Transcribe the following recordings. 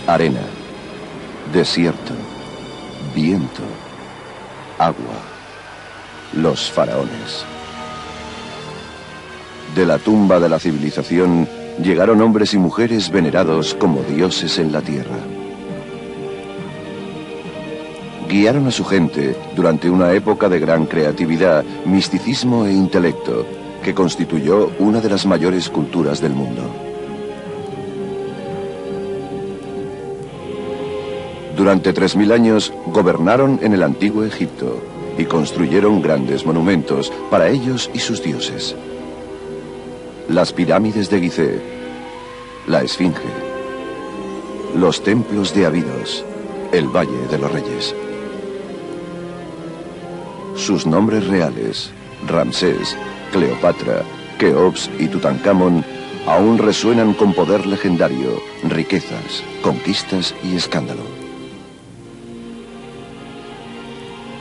Arena, desierto, viento, agua, los faraones. De la tumba de la civilización llegaron hombres y mujeres venerados como dioses en la tierra. Guiaron a su gente durante una época de gran creatividad, misticismo e intelecto, que constituyó una de las mayores culturas del mundo. Durante 3000 años gobernaron en el antiguo Egipto y construyeron grandes monumentos para ellos y sus dioses. Las pirámides de Gizeh, la Esfinge, los templos de Abidos, el Valle de los Reyes. Sus nombres reales, Ramsés, Cleopatra, Keops y Tutankamón, aún resuenan con poder legendario, riquezas, conquistas y escándalo.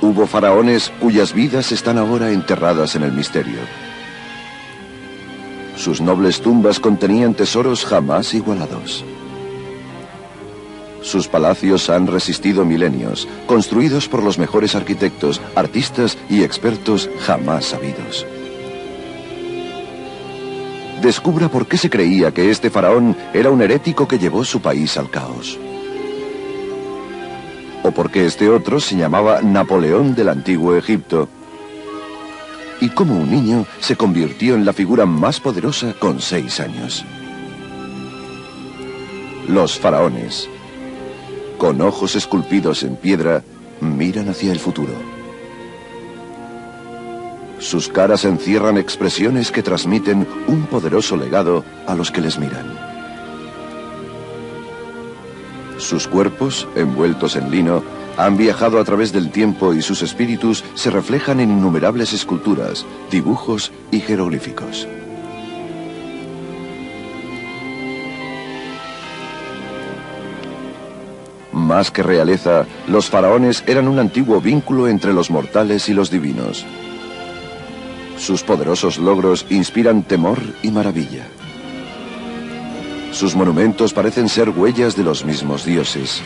Hubo faraones cuyas vidas están ahora enterradas en el misterio. Sus nobles tumbas contenían tesoros jamás igualados. Sus palacios han resistido milenios, construidos por los mejores arquitectos, artistas y expertos jamás sabidos. Descubra por qué se creía que este faraón era un herético que llevó su país al caos. O por qué este otro se llamaba Napoleón del antiguo Egipto. Y cómo un niño se convirtió en la figura más poderosa con 6 años. Los faraones, con ojos esculpidos en piedra, miran hacia el futuro. Sus caras encierran expresiones que transmiten un poderoso legado a los que les miran. Sus cuerpos, envueltos en lino, han viajado a través del tiempo y sus espíritus se reflejan en innumerables esculturas, dibujos y jeroglíficos. Más que realeza, los faraones eran un antiguo vínculo entre los mortales y los divinos. Sus poderosos logros inspiran temor y maravilla. Sus monumentos parecen ser huellas de los mismos dioses.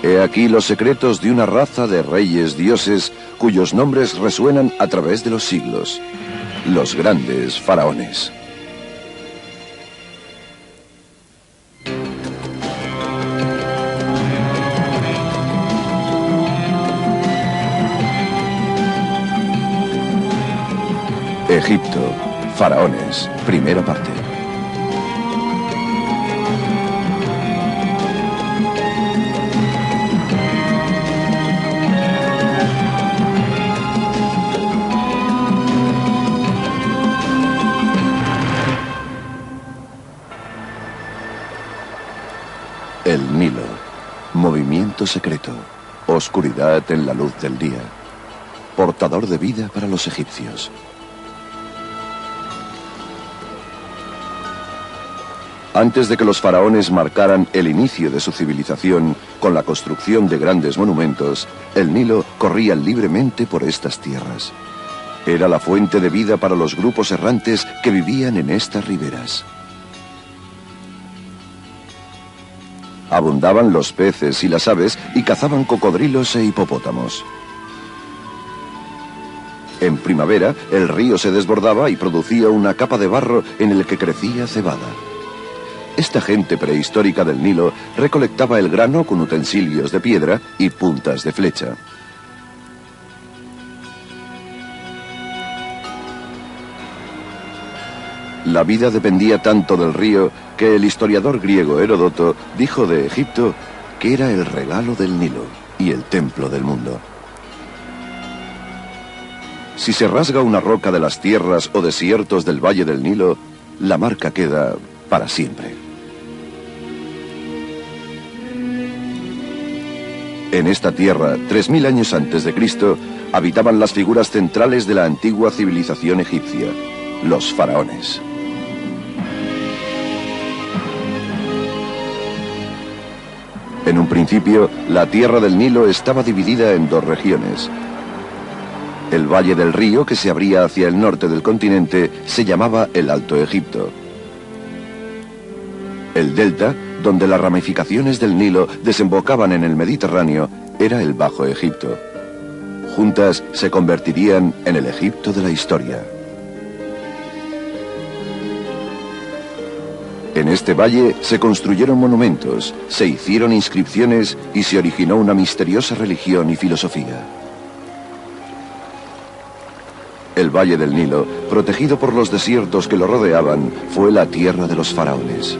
He aquí los secretos de una raza de reyes dioses cuyos nombres resuenan a través de los siglos. Los grandes faraones. Egipto, faraones, primera parte. El Nilo, movimiento secreto, oscuridad en la luz del día, portador de vida para los egipcios. Antes de que los faraones marcaran el inicio de su civilización con la construcción de grandes monumentos, el Nilo corría libremente por estas tierras. Era la fuente de vida para los grupos errantes que vivían en estas riberas. Abundaban los peces y las aves y cazaban cocodrilos e hipopótamos. En primavera, el río se desbordaba y producía una capa de barro en el que crecía cebada. Esta gente prehistórica del Nilo recolectaba el grano con utensilios de piedra y puntas de flecha. La vida dependía tanto del río que el historiador griego Heródoto dijo de Egipto que era el regalo del Nilo y el templo del mundo. Si se rasga una roca de las tierras o desiertos del Valle del Nilo, la marca queda para siempre. En esta tierra, 3000 años antes de Cristo, habitaban las figuras centrales de la antigua civilización egipcia, los faraones. En un principio, la tierra del Nilo estaba dividida en 2 regiones. El valle del río, que se abría hacia el norte del continente, se llamaba el Alto Egipto. El delta, donde las ramificaciones del Nilo desembocaban en el Mediterráneo, era el Bajo Egipto. Juntas se convertirían en el Egipto de la historia. En este valle se construyeron monumentos, se hicieron inscripciones y se originó una misteriosa religión y filosofía. El Valle del Nilo, protegido por los desiertos que lo rodeaban, fue la tierra de los faraones.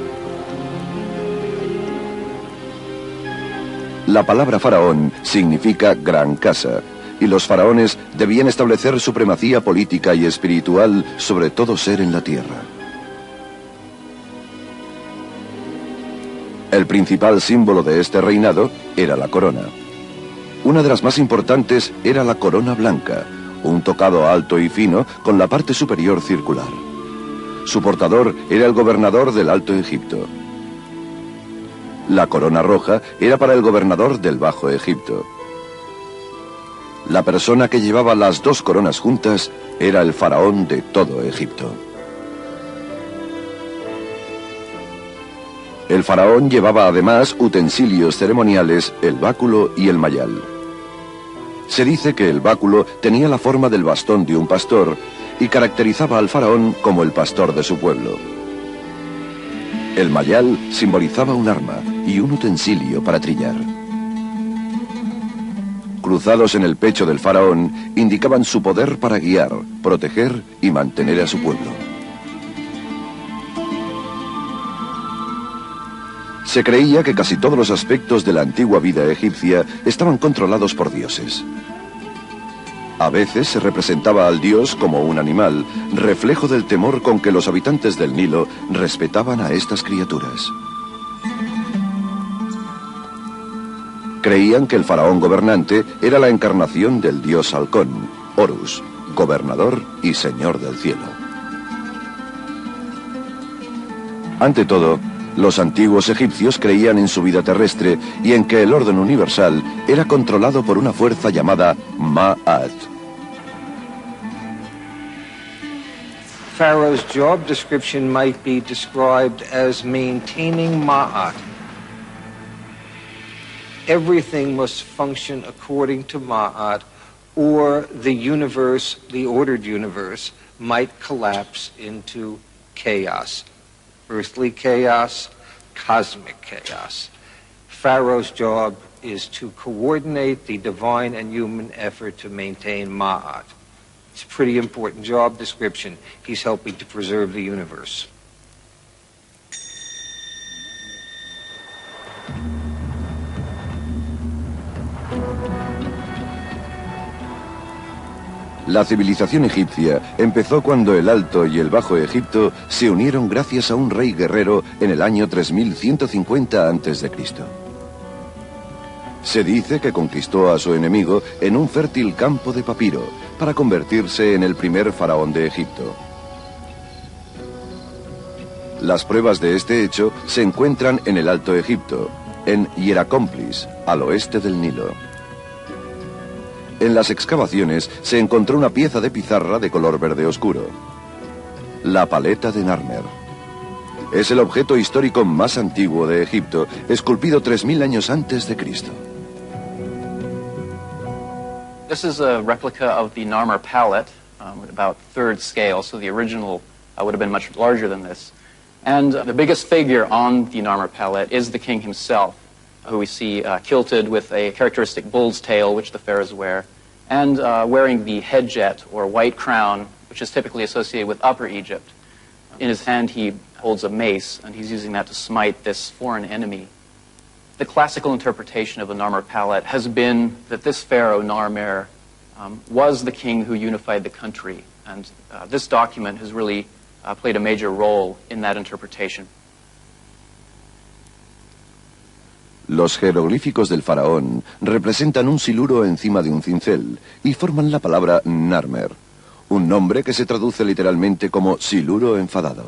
La palabra faraón significa gran casa, y los faraones debían establecer supremacía política y espiritual sobre todo ser en la tierra. El principal símbolo de este reinado era la corona. Una de las más importantes era la corona blanca, un tocado alto y fino con la parte superior circular. Su portador era el gobernador del Alto Egipto. La corona roja era para el gobernador del Bajo Egipto. La persona que llevaba las dos coronas juntas era el faraón de todo Egipto. El faraón llevaba además utensilios ceremoniales, el báculo y el mayal. Se dice que el báculo tenía la forma del bastón de un pastor y caracterizaba al faraón como el pastor de su pueblo. El mayal simbolizaba un arma y un utensilio para trillar. Cruzados en el pecho del faraón, indicaban su poder para guiar, proteger y mantener a su pueblo. Se creía que casi todos los aspectos de la antigua vida egipcia estaban controlados por dioses. A veces se representaba al dios como un animal, reflejo del temor con que los habitantes del Nilo respetaban a estas criaturas. Creían que el faraón gobernante era la encarnación del dios halcón, Horus, gobernador y señor del cielo. Ante todo, los antiguos egipcios creían en su vida terrestre y en que el orden universal era controlado por una fuerza llamada Ma'at. Pharaoh's job description might be described as maintaining Ma'at. Everything must function according to Ma'at, or the universe, the ordered universe, might collapse into chaos. Earthly chaos, cosmic chaos. Pharaoh's job is to coordinate the divine and human effort to maintain Ma'at. It's a pretty important job description. He's helping to preserve the universe. La civilización egipcia empezó cuando el Alto y el Bajo Egipto se unieron gracias a un rey guerrero en el año 3150 a.C. Se dice que conquistó a su enemigo en un fértil campo de papiro para convertirse en el primer faraón de Egipto. Las pruebas de este hecho se encuentran en el Alto Egipto, en Hierakonpolis, al oeste del Nilo. En las excavaciones se encontró una pieza de pizarra de color verde oscuro. La paleta de Narmer. Es el objeto histórico más antiguo de Egipto, esculpido 3000 años antes de Cristo. This is a replica of the Narmer palette, with about third scale, so the original would have been much larger than this. And the biggest figure on the Narmer palette is the king himself, who we see kilted with a characteristic bull's tail, which the pharaohs wear, and wearing the headjet, or white crown, which is typically associated with Upper Egypt. In his hand he holds a mace, and he's using that to smite this foreign enemy. The classical interpretation of the Narmer palette has been that this pharaoh, Narmer, was the king who unified the country, and this document has really played a major role in that interpretation. Los jeroglíficos del faraón representan un siluro encima de un cincel y forman la palabra Narmer, un nombre que se traduce literalmente como siluro enfadado.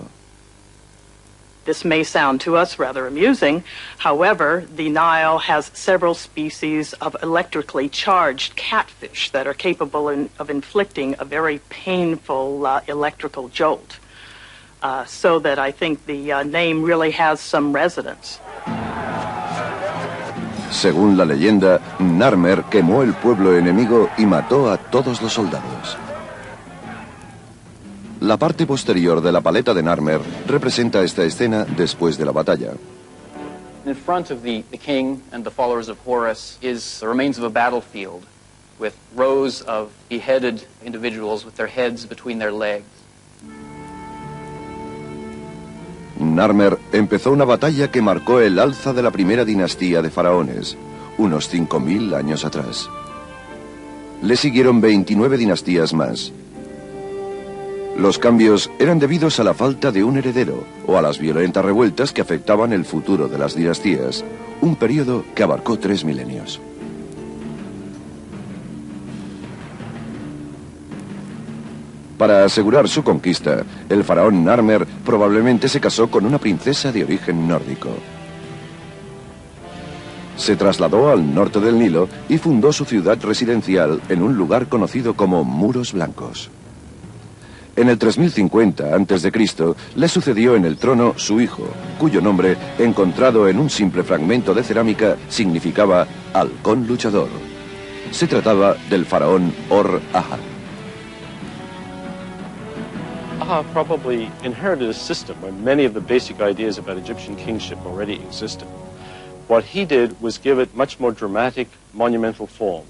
This may sound to us rather amusing. However, the Nile has several species of electrically charged catfish that are capable of inflicting a very painful electrical jolt. So that I think the name really has some resonance. Según la leyenda, Narmer quemó el pueblo enemigo y mató a todos los soldados. La parte posterior de la paleta de Narmer representa esta escena después de la batalla. In front of the king and the followers of Horus is the remains of a battlefield with rows of beheaded individuals with their heads between their legs. Narmer empezó una batalla que marcó el alza de la primera dinastía de faraones, unos 5000 años atrás. Le siguieron 29 dinastías más. Los cambios eran debidos a la falta de un heredero o a las violentas revueltas que afectaban el futuro de las dinastías, un periodo que abarcó 3 milenios. Para asegurar su conquista, el faraón Narmer probablemente se casó con una princesa de origen nórdico. Se trasladó al norte del Nilo y fundó su ciudad residencial en un lugar conocido como Muros Blancos. En el 3050 a.C. le sucedió en el trono su hijo, cuyo nombre, encontrado en un simple fragmento de cerámica, significaba halcón luchador. Se trataba del faraón Or-Aha. Aha probably inherited a system where many of the basic ideas about Egyptian kingship already existed. What he did was give it much more dramatic, monumental form.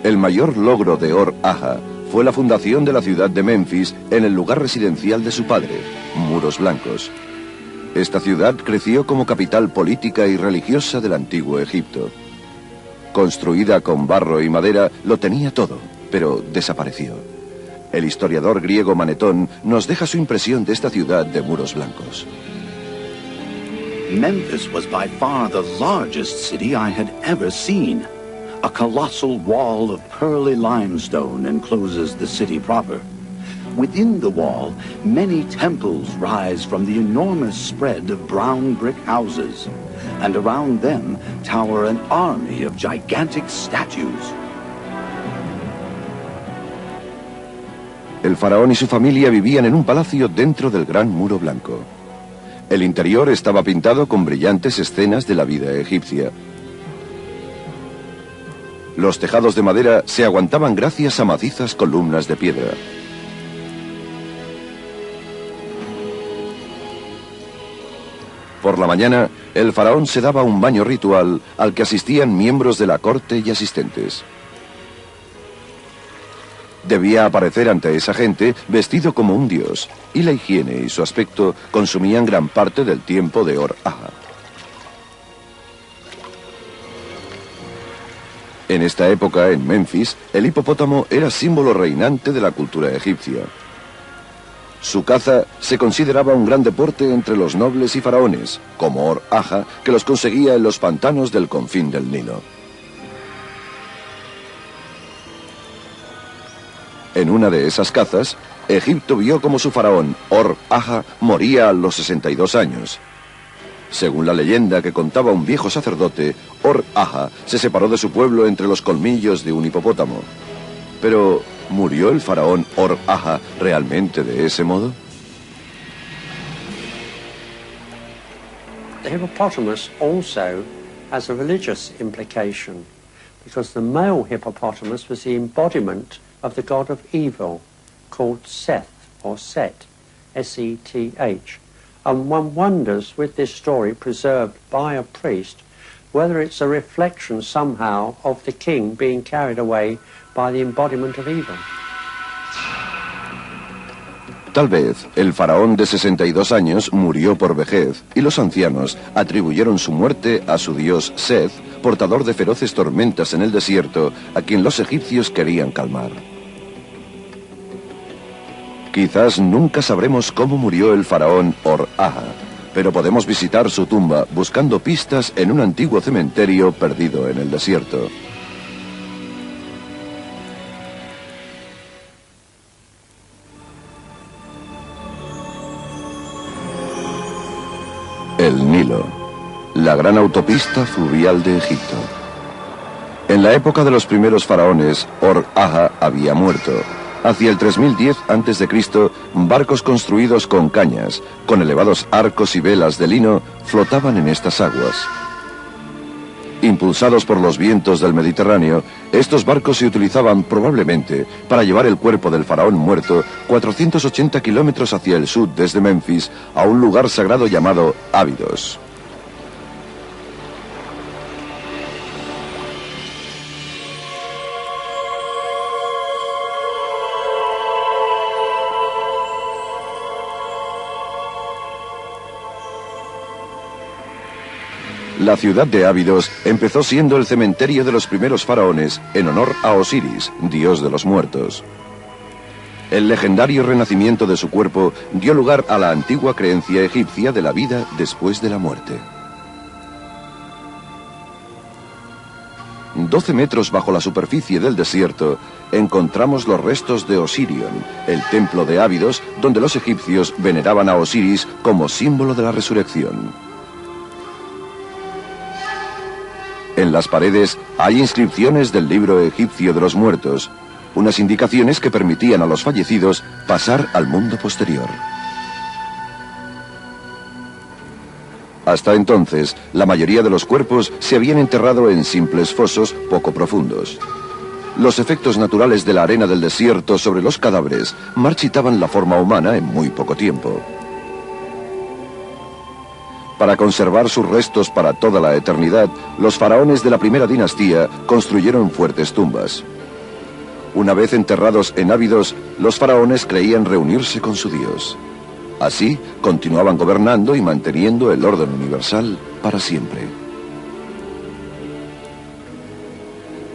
El mayor logro de Or-Aha fue la fundación de la ciudad de Memphis en el lugar residencial de su padre, Muros Blancos. Esta ciudad creció como capital política y religiosa del antiguo Egipto. Construida con barro y madera, lo tenía todo, pero desapareció. El historiador griego Manetón nos deja su impresión de esta ciudad de Muros Blancos. Memphis was by far the largest city I had ever seen. A colossal wall of pearly limestone encloses the city proper. Within the wall, many temples rise from the enormous spread of brown brick houses, and around them tower an army of gigantic statues. El faraón y su familia vivían en un palacio dentro del Gran Muro Blanco. El interior estaba pintado con brillantes escenas de la vida egipcia. Los tejados de madera se aguantaban gracias a macizas columnas de piedra. Por la mañana, el faraón se daba un baño ritual al que asistían miembros de la corte y asistentes. Debía aparecer ante esa gente vestido como un dios, y la higiene y su aspecto consumían gran parte del tiempo de Or-Aha. En esta época, en Memphis, el hipopótamo era símbolo reinante de la cultura egipcia. Su caza se consideraba un gran deporte entre los nobles y faraones, como Or-Aha, que los conseguía en los pantanos del confín del Nilo. En una de esas cazas, Egipto vio como su faraón, Or-Aha, moría a los 62 años. Según la leyenda que contaba un viejo sacerdote, Or-Aha se separó de su pueblo entre los colmillos de un hipopótamo. Pero, ¿murió el faraón Or-Aha realmente de ese modo? The hippopotamus also has a religious implication, because the male hippopotamus was the embodiment of the god of evil, called Seth, or Set, S-E-T-H. And one wonders, with this story preserved by a priest, whether it's a reflection somehow of the king being carried away by the embodiment of evil. Tal vez el faraón de 62 años murió por vejez y los ancianos atribuyeron su muerte a su dios Seth, portador de feroces tormentas en el desierto, a quien los egipcios querían calmar. Quizás nunca sabremos cómo murió el faraón Or-Aha, pero podemos visitar su tumba buscando pistas en un antiguo cementerio perdido en el desierto. El Nilo, la gran autopista fluvial de Egipto. En la época de los primeros faraones, Or-Aha había muerto. Hacia el 3010 a.C., barcos construidos con cañas, con elevados arcos y velas de lino, flotaban en estas aguas. Impulsados por los vientos del Mediterráneo, estos barcos se utilizaban probablemente para llevar el cuerpo del faraón muerto 480 kilómetros hacia el sur desde Memphis a un lugar sagrado llamado Ábidos. La ciudad de Ábidos empezó siendo el cementerio de los primeros faraones en honor a Osiris, dios de los muertos. El legendario renacimiento de su cuerpo dio lugar a la antigua creencia egipcia de la vida después de la muerte. 12 metros bajo la superficie del desierto encontramos los restos de Osirion, el templo de Ábidos donde los egipcios veneraban a Osiris como símbolo de la resurrección. En las paredes hay inscripciones del libro egipcio de los muertos, unas indicaciones que permitían a los fallecidos pasar al mundo posterior. Hasta entonces, la mayoría de los cuerpos se habían enterrado en simples fosos poco profundos. Los efectos naturales de la arena del desierto sobre los cadáveres marchitaban la forma humana en muy poco tiempo. Para conservar sus restos para toda la eternidad, los faraones de la primera dinastía construyeron fuertes tumbas. Una vez enterrados en Ábidos, los faraones creían reunirse con su dios. Así, continuaban gobernando y manteniendo el orden universal para siempre.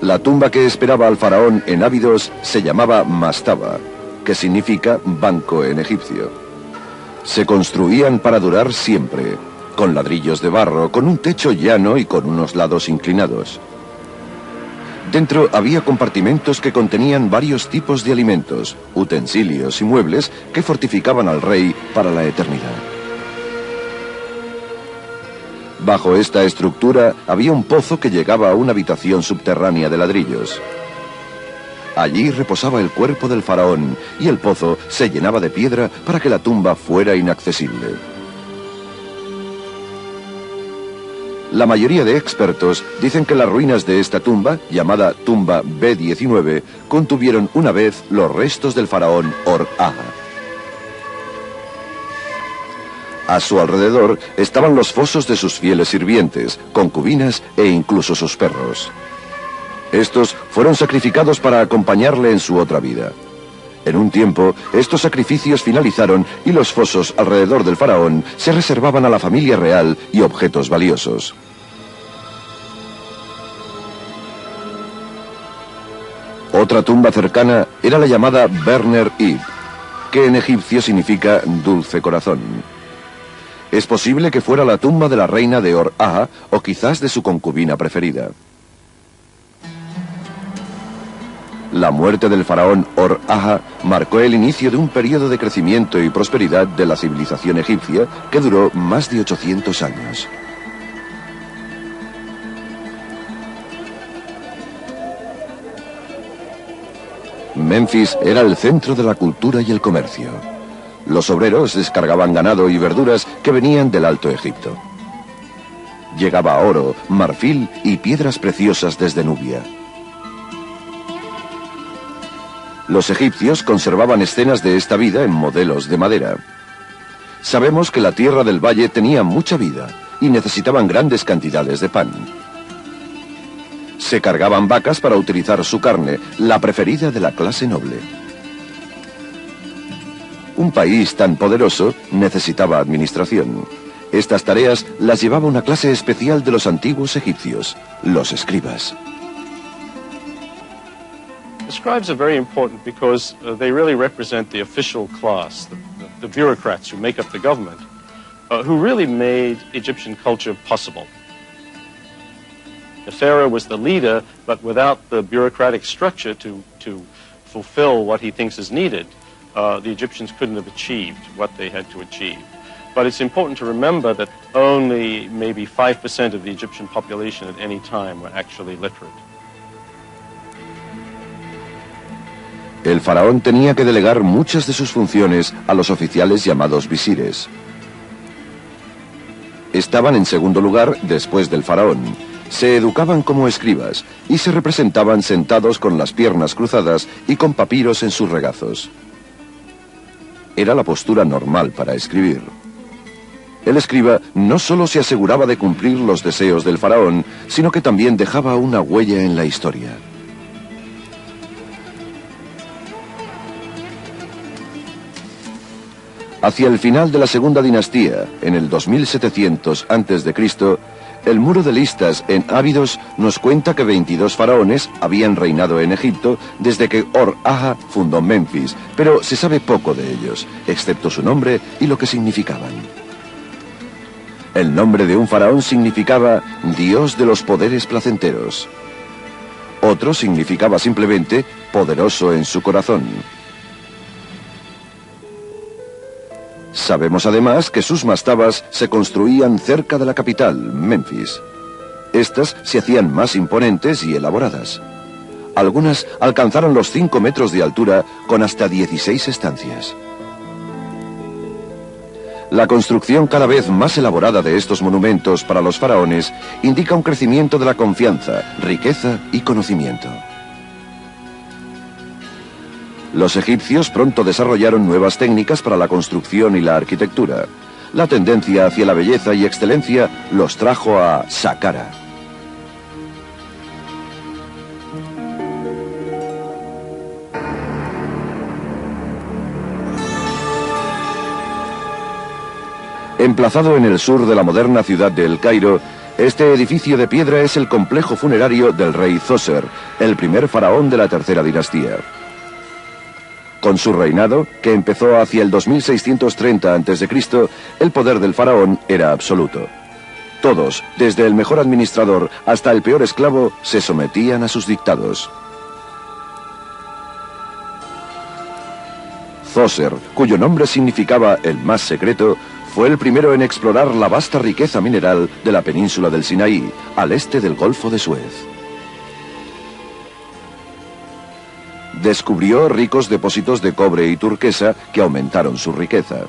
La tumba que esperaba al faraón en Ábidos se llamaba Mastaba, que significa banco en egipcio. Se construían para durar siempre, con ladrillos de barro, con un techo llano y con unos lados inclinados. Dentro había compartimentos que contenían varios tipos de alimentos, utensilios y muebles que fortificaban al rey para la eternidad. Bajo esta estructura había un pozo que llegaba a una habitación subterránea de ladrillos. Allí reposaba el cuerpo del faraón y el pozo se llenaba de piedra para que la tumba fuera inaccesible. La mayoría de expertos dicen que las ruinas de esta tumba, llamada tumba B19, contuvieron una vez los restos del faraón Or-Aha. A su alrededor estaban los fosos de sus fieles sirvientes, concubinas e incluso sus perros. Estos fueron sacrificados para acompañarle en su otra vida. En un tiempo, estos sacrificios finalizaron y los fosos alrededor del faraón se reservaban a la familia real y objetos valiosos. Otra tumba cercana era la llamada Berner Ib, que en egipcio significa dulce corazón. Es posible que fuera la tumba de la reina de Or-Aha o quizás de su concubina preferida. La muerte del faraón Or-Aha marcó el inicio de un periodo de crecimiento y prosperidad de la civilización egipcia que duró más de 800 años. Memphis era el centro de la cultura y el comercio. Los obreros descargaban ganado y verduras que venían del Alto Egipto. Llegaba oro, marfil y piedras preciosas desde Nubia. Los egipcios conservaban escenas de esta vida en modelos de madera. Sabemos que la tierra del valle tenía mucha vida y necesitaban grandes cantidades de pan. Se cargaban vacas para utilizar su carne, la preferida de la clase noble. Un país tan poderoso necesitaba administración. Estas tareas las llevaba una clase especial de los antiguos egipcios, los escribas. The scribes are very important because they really represent the official class, the bureaucrats who make up the government, who really made Egyptian culture possible. The pharaoh was the leader, but without the bureaucratic structure to fulfill what he thinks is needed, the Egyptians couldn't have achieved what they had to achieve. But it's important to remember that only maybe 5% of the Egyptian population at any time were actually literate. El faraón tenía que delegar muchas de sus funciones a los oficiales llamados visires. Estaban en segundo lugar después del faraón. Se educaban como escribas y se representaban sentados con las piernas cruzadas y con papiros en sus regazos. Era la postura normal para escribir. El escriba no solo se aseguraba de cumplir los deseos del faraón, sino que también dejaba una huella en la historia. Hacia el final de la segunda dinastía, en el 2700 a.C., el muro de listas en Abidos nos cuenta que 22 faraones habían reinado en Egipto desde que Or-Aha fundó Memphis, pero se sabe poco de ellos, excepto su nombre y lo que significaban. El nombre de un faraón significaba Dios de los poderes placenteros. Otro significaba simplemente poderoso en su corazón. Sabemos además que sus mastabas se construían cerca de la capital, Memphis. Estas se hacían más imponentes y elaboradas. Algunas alcanzaron los 5 metros de altura con hasta 16 estancias. La construcción cada vez más elaborada de estos monumentos para los faraones indica un crecimiento de la confianza, riqueza y conocimiento. Los egipcios pronto desarrollaron nuevas técnicas para la construcción y la arquitectura. La tendencia hacia la belleza y excelencia los trajo a Saqqara. Emplazado en el sur de la moderna ciudad de El Cairo, este edificio de piedra es el complejo funerario del rey Zoser, el primer faraón de la tercera dinastía. Con su reinado, que empezó hacia el 2630 a.C., el poder del faraón era absoluto. Todos, desde el mejor administrador hasta el peor esclavo, se sometían a sus dictados. Zoser, cuyo nombre significaba el más secreto, fue el primero en explorar la vasta riqueza mineral de la península del Sinaí, al este del Golfo de Suez. Descubrió ricos depósitos de cobre y turquesa que aumentaron su riqueza.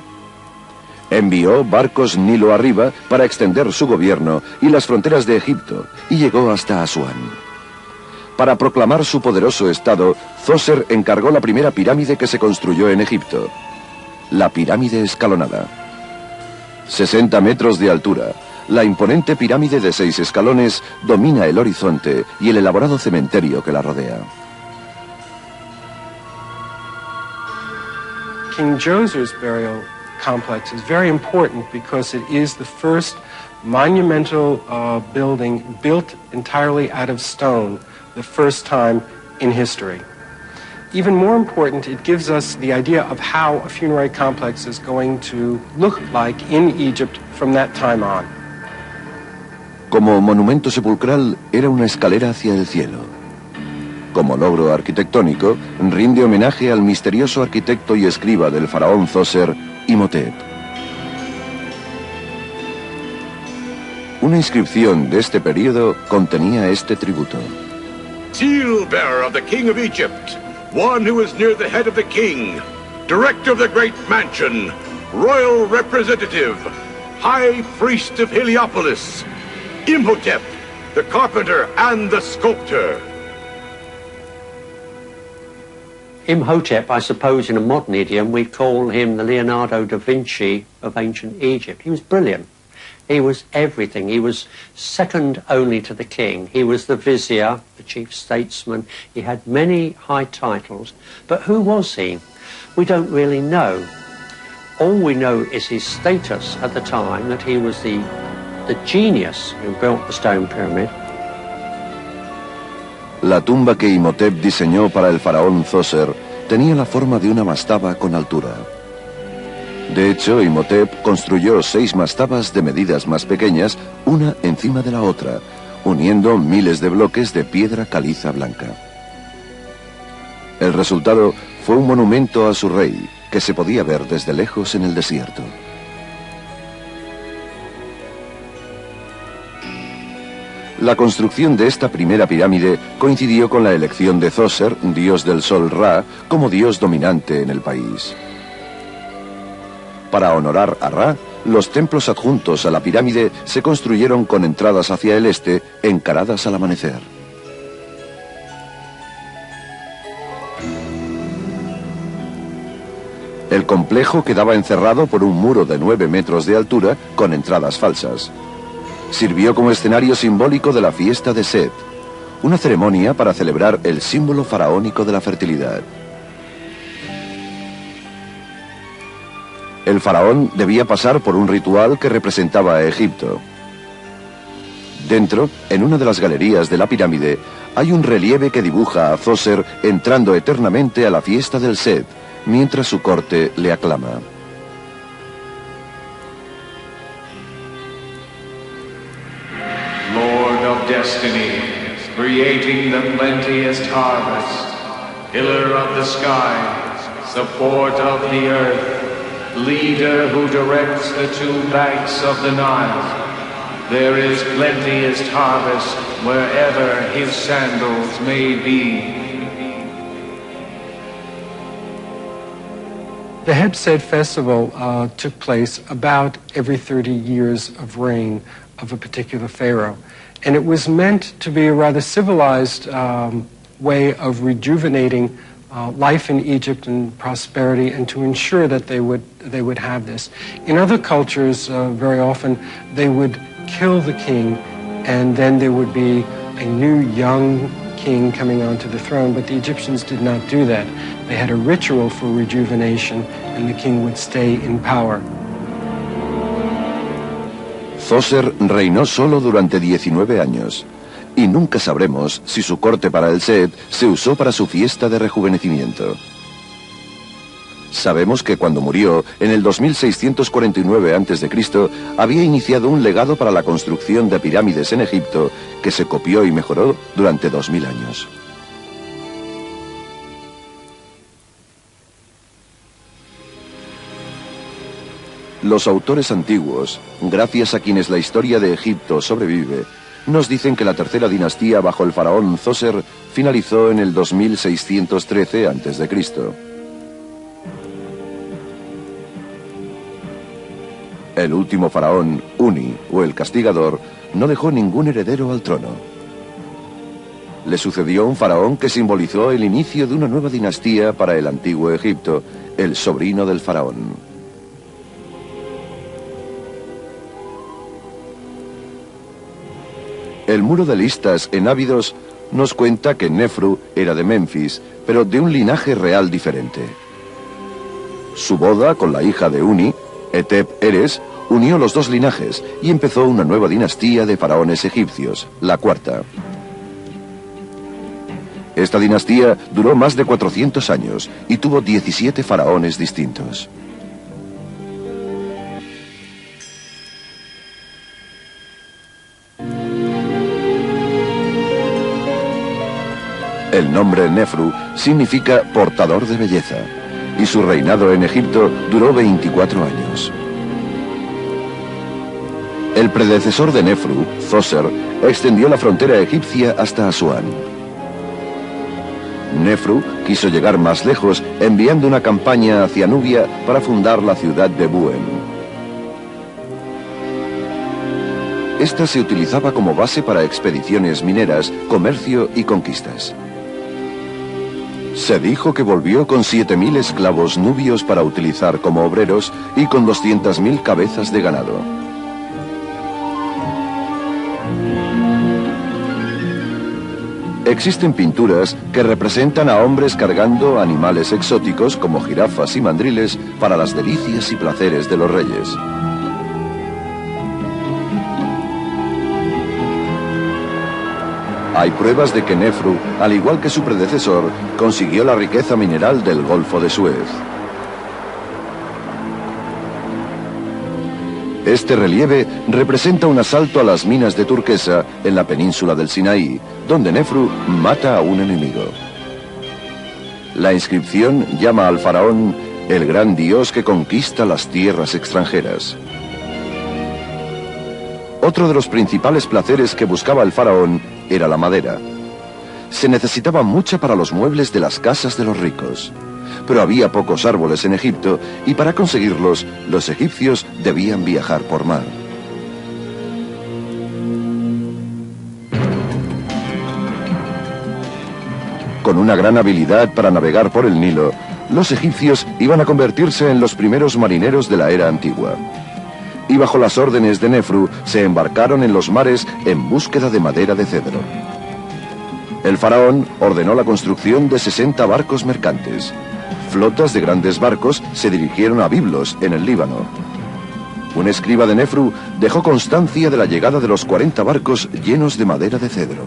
Envió barcos Nilo arriba para extender su gobierno y las fronteras de Egipto, y llegó hasta Asuán. Para proclamar su poderoso estado, Zoser encargó la primera pirámide que se construyó en Egipto, la pirámide escalonada. 60 metros de altura, la imponente pirámide de 6 escalones domina el horizonte y el elaborado cementerio que la rodea. King Djoser's burial complex is very important because it is the first monumental building built entirely out of stone, the first time in history. Even more important, it gives us the idea of how a funerary complex is going to look like in Egypt from that time on. Como monumento sepulcral, era una escalera hacia el cielo. Como logro arquitectónico, rinde homenaje al misterioso arquitecto y escriba del faraón Zoser, Imhotep. Una inscripción de este periodo contenía este tributo. Seal bearer of the King of Egypt, one who is near the head of the king, director of the great mansion, royal representative, high priest of Heliopolis, Imhotep, the carpenter and the sculptor. Imhotep, I suppose in a modern idiom, we'd call him the Leonardo da Vinci of ancient Egypt. He was brilliant. He was everything. He was second only to the king. He was the vizier, the chief statesman. He had many high titles. But who was he? We don't really know. All we know is his status at the time, that he was the genius who built the stone pyramid. La tumba que Imhotep diseñó para el faraón Zoser tenía la forma de una mastaba con altura. De hecho, Imhotep construyó 6 mastabas de medidas más pequeñas, una encima de la otra, uniendo miles de bloques de piedra caliza blanca. El resultado fue un monumento a su rey, que se podía ver desde lejos en el La construcción de esta primera pirámide coincidió con la elección de Zoser, dios del sol Ra, como dios dominante en el país. Para honorar a Ra, los templos adjuntos a la pirámide se construyeron con entradas hacia el este, encaradas al amanecer. El complejo quedaba encerrado por un muro de 9 metros de altura con entradas falsas. Sirvió como escenario simbólico de la fiesta de Set, una ceremonia para celebrar el símbolo faraónico de la fertilidad. El faraón debía pasar por un ritual que representaba a Egipto. Dentro, en una de las galerías de la pirámide, hay un relieve que dibuja a Zoser entrando eternamente a la fiesta del Set, mientras su corte le aclama. Lord of destiny, creating the plenteous harvest, pillar of the sky, support of the earth, leader who directs the two banks of the Nile. There is plenteous harvest wherever his sandals may be. The Heb-Sed festival took place about every 30 years of reign of a particular pharaoh. And it was meant to be a rather civilized way of rejuvenating life in Egypt and prosperity, and to ensure that they would have this. In other cultures, very often, they would kill the king, and then there would be a new young king coming onto the throne, but the Egyptians did not do that. They had a ritual for rejuvenation, and the king would stay in power. Zoser reinó solo durante 19 años, y nunca sabremos si su corte para el Set se usó para su fiesta de rejuvenecimiento. Sabemos que cuando murió, en el 2649 a.C., había iniciado un legado para la construcción de pirámides en Egipto que se copió y mejoró durante 2000 años. Los autores antiguos, gracias a quienes la historia de Egipto sobrevive, nos dicen que la tercera dinastía bajo el faraón Zoser finalizó en el 2613 a.C. El último faraón, Uni, o el castigador, no dejó ningún heredero al trono. Le sucedió un faraón que simbolizó el inicio de una nueva dinastía para el antiguo Egipto, el sobrino del faraón. El muro de listas en Ábidos nos cuenta que Nefru era de Memphis, pero de un linaje real diferente. Su boda con la hija de Uni, Etep-Eres, unió los dos linajes y empezó una nueva dinastía de faraones egipcios, la cuarta. Esta dinastía duró más de 400 años y tuvo 17 faraones distintos. El nombre Nefru significa portador de belleza, y su reinado en Egipto duró 24 años. El predecesor de Nefru, Zoser, extendió la frontera egipcia hasta Asuán. Nefru quiso llegar más lejos enviando una campaña hacia Nubia para fundar la ciudad de Buen. Esta se utilizaba como base para expediciones mineras, comercio y conquistas. Se dijo que volvió con 7.000 esclavos nubios para utilizar como obreros y con 200.000 cabezas de ganado. Existen pinturas que representan a hombres cargando animales exóticos como jirafas y mandriles para las delicias y placeres de los reyes. Hay pruebas de que Nefru, al igual que su predecesor, consiguió la riqueza mineral del Golfo de Suez. Este relieve representa un asalto a las minas de turquesa en la península del Sinaí, donde Nefru mata a un enemigo. La inscripción llama al faraón el gran dios que conquista las tierras extranjeras. Otro de los principales placeres que buscaba el faraón era la madera. Se necesitaba mucha para los muebles de las casas de los ricos. Pero había pocos árboles en Egipto y para conseguirlos, los egipcios debían viajar por mar. Con una gran habilidad para navegar por el Nilo, los egipcios iban a convertirse en los primeros marineros de la era antigua. Y bajo las órdenes de Nefru se embarcaron en los mares en búsqueda de madera de cedro. El faraón ordenó la construcción de 60 barcos mercantes. Flotas de grandes barcos se dirigieron a Biblos, en el Líbano. Un escriba de Nefru dejó constancia de la llegada de los 40 barcos llenos de madera de cedro.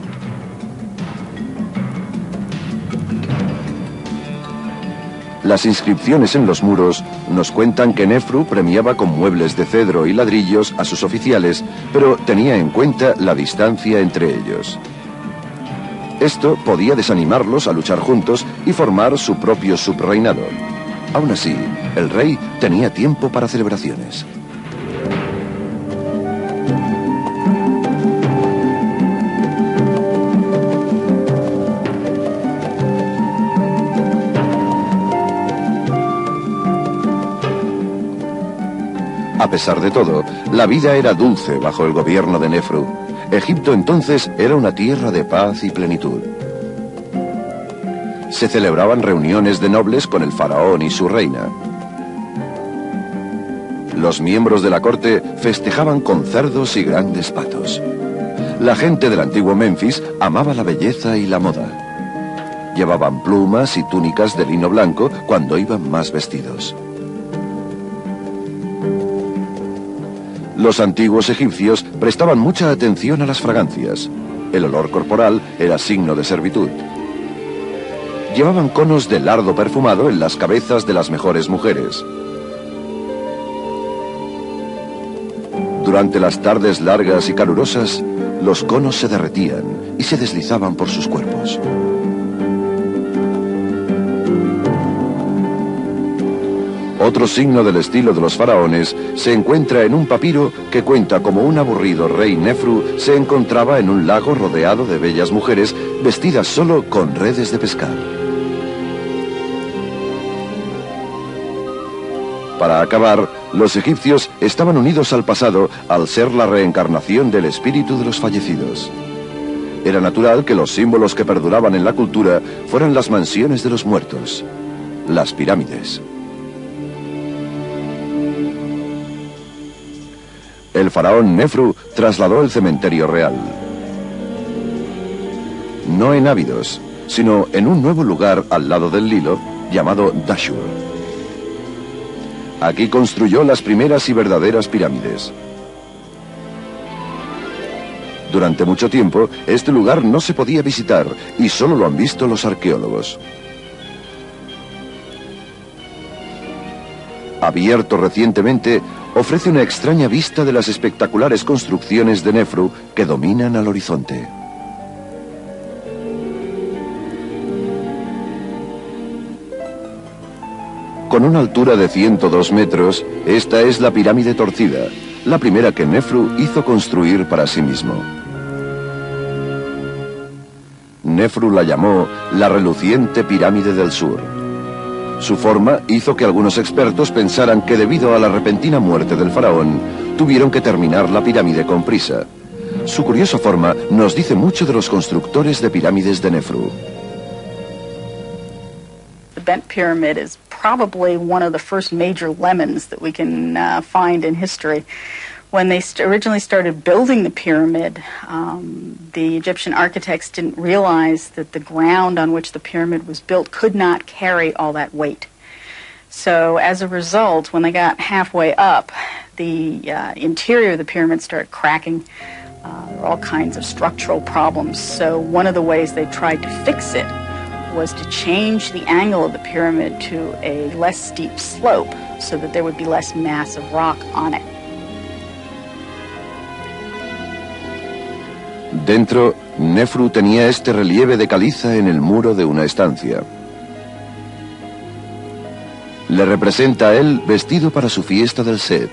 Las inscripciones en los muros nos cuentan que Nefru premiaba con muebles de cedro y ladrillos a sus oficiales, pero tenía en cuenta la distancia entre ellos. Esto podía desanimarlos a luchar juntos y formar su propio subreinado. Aún así, el rey tenía tiempo para celebraciones. A pesar de todo, la vida era dulce bajo el gobierno de Nefru. Egipto entonces era una tierra de paz y plenitud. Se celebraban reuniones de nobles con el faraón y su reina. Los miembros de la corte festejaban con cerdos y grandes patos. La gente del antiguo Memphis amaba la belleza y la moda. Llevaban plumas y túnicas de lino blanco cuando iban más vestidos. Los antiguos egipcios prestaban mucha atención a las fragancias. El olor corporal era signo de servitud. Llevaban conos de lardo perfumado en las cabezas de las mejores mujeres. Durante las tardes largas y calurosas, los conos se derretían y se deslizaban por sus cuerpos. Otro signo del estilo de los faraones se encuentra en un papiro que cuenta cómo un aburrido rey Nefru se encontraba en un lago rodeado de bellas mujeres vestidas solo con redes de pescar. Para acabar, los egipcios estaban unidos al pasado al ser la reencarnación del espíritu de los fallecidos. Era natural que los símbolos que perduraban en la cultura fueran las mansiones de los muertos, las pirámides. El faraón Nefru trasladó el cementerio real. No en Abidos, sino en un nuevo lugar al lado del Nilo, llamado Dashur. Aquí construyó las primeras y verdaderas pirámides. Durante mucho tiempo, este lugar no se podía visitar y solo lo han visto los arqueólogos. Abierto recientemente, ofrece una extraña vista de las espectaculares construcciones de Nefru que dominan al horizonte. Con una altura de 102 metros, esta es la pirámide torcida, la primera que Nefru hizo construir para sí mismo. Nefru la llamó la reluciente pirámide del sur. Su forma hizo que algunos expertos pensaran que debido a la repentina muerte del faraón, tuvieron que terminar la pirámide con prisa. Su curiosa forma nos dice mucho de los constructores de pirámides de Nefru. The bent pyramid is probably one of the first major lemons that we can find in history. When they originally started building the pyramid, the Egyptian architects didn't realize that the ground on which the pyramid was built could not carry all that weight. So as a result, when they got halfway up, the interior of the pyramid started cracking. There were all kinds of structural problems. So one of the ways they tried to fix it was to change the angle of the pyramid to a less steep slope so that there would be less mass of rock on it. Dentro, Nefru tenía este relieve de caliza en el muro de una estancia. Le representa a él vestido para su fiesta del Set.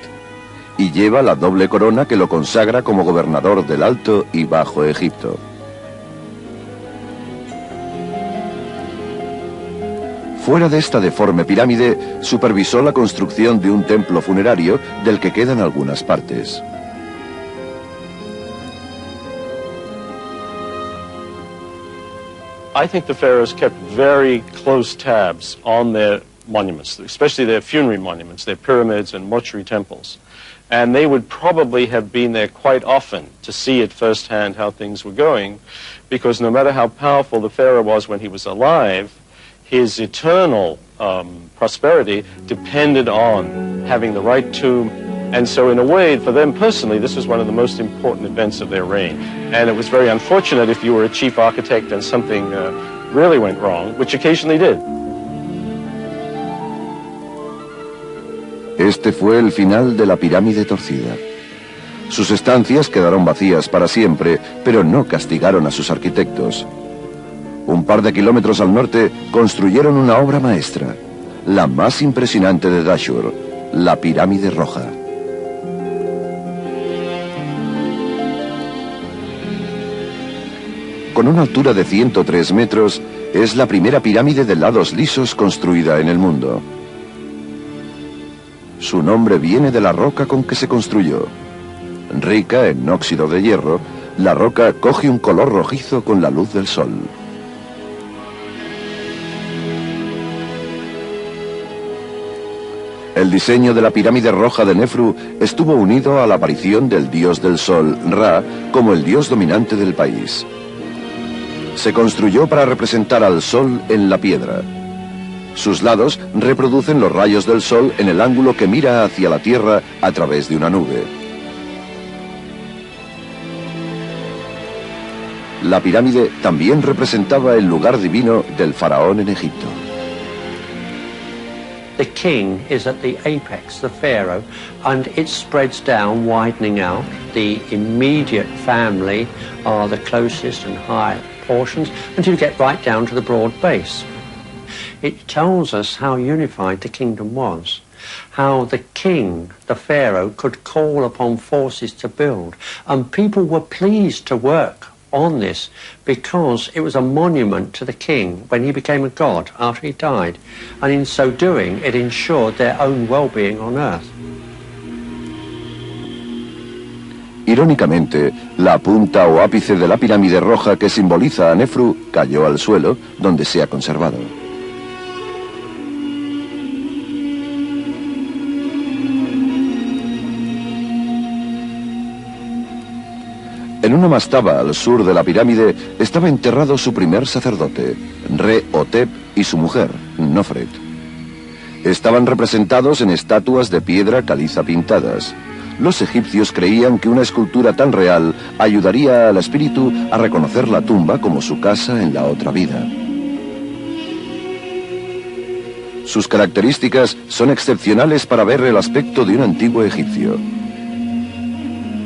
y lleva la doble corona que lo consagra como gobernador del Alto y Bajo Egipto. Fuera de esta deforme pirámide, supervisó la construcción de un templo funerario del que quedan algunas partes. I think the pharaohs kept very close tabs on their monuments, especially their funerary monuments, their pyramids and mortuary temples. And they would probably have been there quite often to see at firsthand how things were going, because no matter how powerful the pharaoh was when he was alive, his eternal prosperity depended on having the right tomb. And so in a way, for them personally, this was one of the most important events of their reign. And it was very unfortunate if you were a chief architect and something really went wrong, which occasionally did. Este fue el final de la pirámide torcida. Sus estancias quedaron vacías para siempre, pero no castigaron a sus arquitectos. Un par de kilómetros al norte construyeron una obra maestra, la más impresionante de Dashur, la Pirámide Roja. Con una altura de 103 metros, es la primera pirámide de lados lisos construida en el mundo. Su nombre viene de la roca con que se construyó. Rica en óxido de hierro, la roca coge un color rojizo con la luz del sol. El diseño de la pirámide roja de Nefru estuvo unido a la aparición del dios del sol, Ra, como el dios dominante del país. Se construyó para representar al sol en la piedra. Sus lados reproducen los rayos del sol en el ángulo que mira hacia la tierra a través de una nube. La pirámide también representaba el lugar divino del faraón en Egipto. The king is at the apex, the pharaoh, and it spreads down, widening out. The immediate family are the closest and higher portions until you get right down to the broad base. It tells us how unified the kingdom was, how the king, the pharaoh, could call upon forces to build, and people were pleased to work on this because it was a monument to the king when he became a god after he died, and in so doing it ensured their own well-being on earth. Irónicamente, la punta o ápice de la pirámide roja que simboliza a Nefru cayó al suelo, donde se ha conservado. En una mastaba al sur de la pirámide estaba enterrado su primer sacerdote, Re-Hotep, y su mujer, Nofret. Estaban representados en estatuas de piedra caliza pintadas. Los egipcios creían que una escultura tan real ayudaría al espíritu a reconocer la tumba como su casa en la otra vida. Sus características son excepcionales para ver el aspecto de un antiguo egipcio.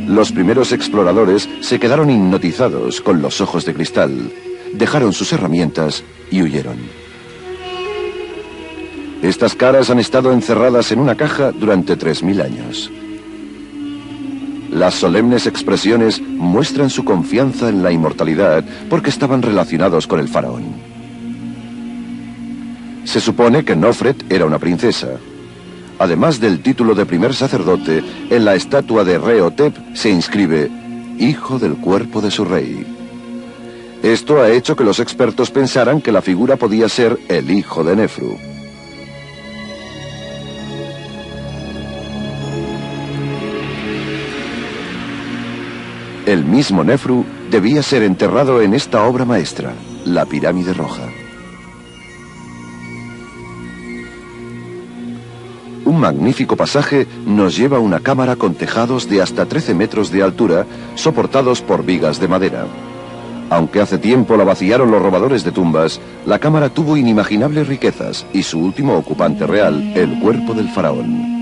Los primeros exploradores se quedaron hipnotizados con los ojos de cristal, dejaron sus herramientas y huyeron. Estas caras han estado encerradas en una caja durante 3000 años. Las solemnes expresiones muestran su confianza en la inmortalidad porque estaban relacionados con el faraón. Se supone que Nofret era una princesa. Además del título de primer sacerdote, en la estatua de Re-Hotep se inscribe «Hijo del cuerpo de su rey». Esto ha hecho que los expertos pensaran que la figura podía ser el hijo de Nefru. El mismo Nefru debía ser enterrado en esta obra maestra, la Pirámide Roja. Un magnífico pasaje nos lleva a una cámara con tejados de hasta 13 metros de altura, soportados por vigas de madera. Aunque hace tiempo la vaciaron los robadores de tumbas, la cámara tuvo inimaginables riquezas y su último ocupante real, el cuerpo del faraón.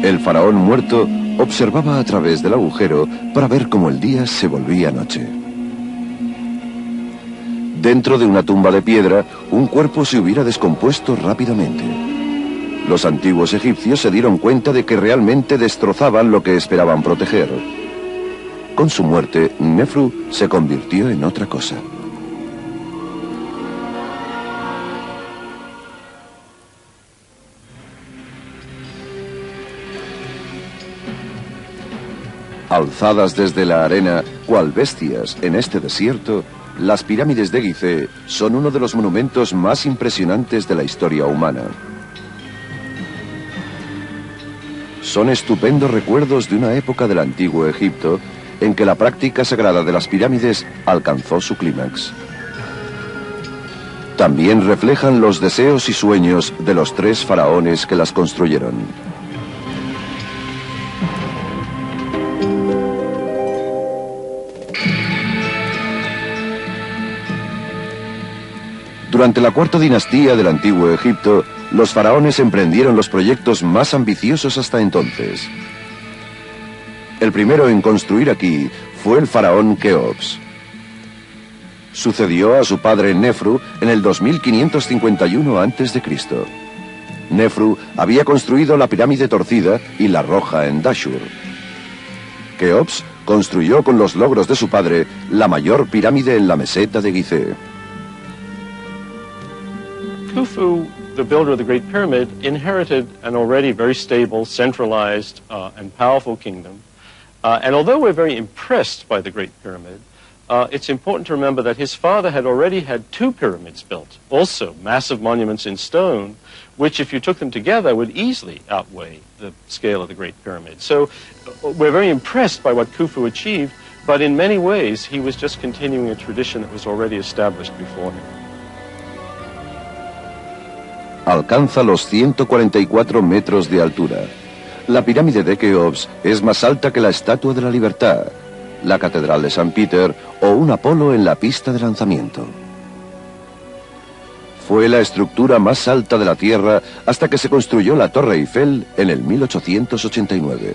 El faraón muerto observaba a través del agujero para ver cómo el día se volvía noche. Dentro de una tumba de piedra, un cuerpo se hubiera descompuesto rápidamente. Los antiguos egipcios se dieron cuenta de que realmente destrozaban lo que esperaban proteger. Con su muerte, Nefru se convirtió en otra cosa. Alzadas desde la arena, cual bestias en este desierto, las pirámides de Gizeh son uno de los monumentos más impresionantes de la historia humana. Son estupendos recuerdos de una época del antiguo Egipto en que la práctica sagrada de las pirámides alcanzó su clímax. También reflejan los deseos y sueños de los 3 faraones que las construyeron. Durante la 4ª dinastía del antiguo Egipto, los faraones emprendieron los proyectos más ambiciosos hasta entonces. El primero en construir aquí fue el faraón Keops. Sucedió a su padre Nefru en el 2551 a.C. Nefru había construido la pirámide torcida y la roja en Dashur. Keops construyó con los logros de su padre la mayor pirámide en la meseta de Gizeh. Khufu, the builder of the Great Pyramid, inherited an already very stable, centralized, and powerful kingdom. And although we're very impressed by the Great Pyramid, it's important to remember that his father had already had 2 pyramids built, also massive monuments in stone, which if you took them together would easily outweigh the scale of the Great Pyramid. So we're very impressed by what Khufu achieved, but in many ways he was just continuing a tradition that was already established before him. Alcanza los 144 metros de altura. La pirámide de Keops es más alta que la Estatua de la Libertad, la Catedral de San Peter o un Apolo en la pista de lanzamiento. Fue la estructura más alta de la Tierra hasta que se construyó la Torre Eiffel en el 1889.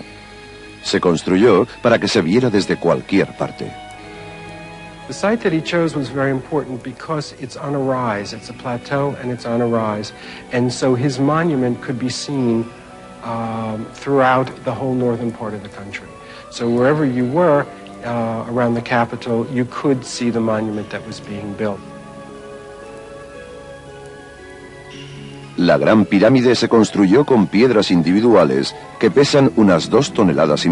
Se construyó para que se viera desde cualquier parte. The site that he chose was very important because it's on a rise. It's a plateau and it's on a rise. And so his monument could be seen throughout the whole northern part of the country. So wherever you were around the capital, you could see the monument that was being built. La Gran Pirámide se construyó con piedras individuales que pesan unas 2,5 toneladas.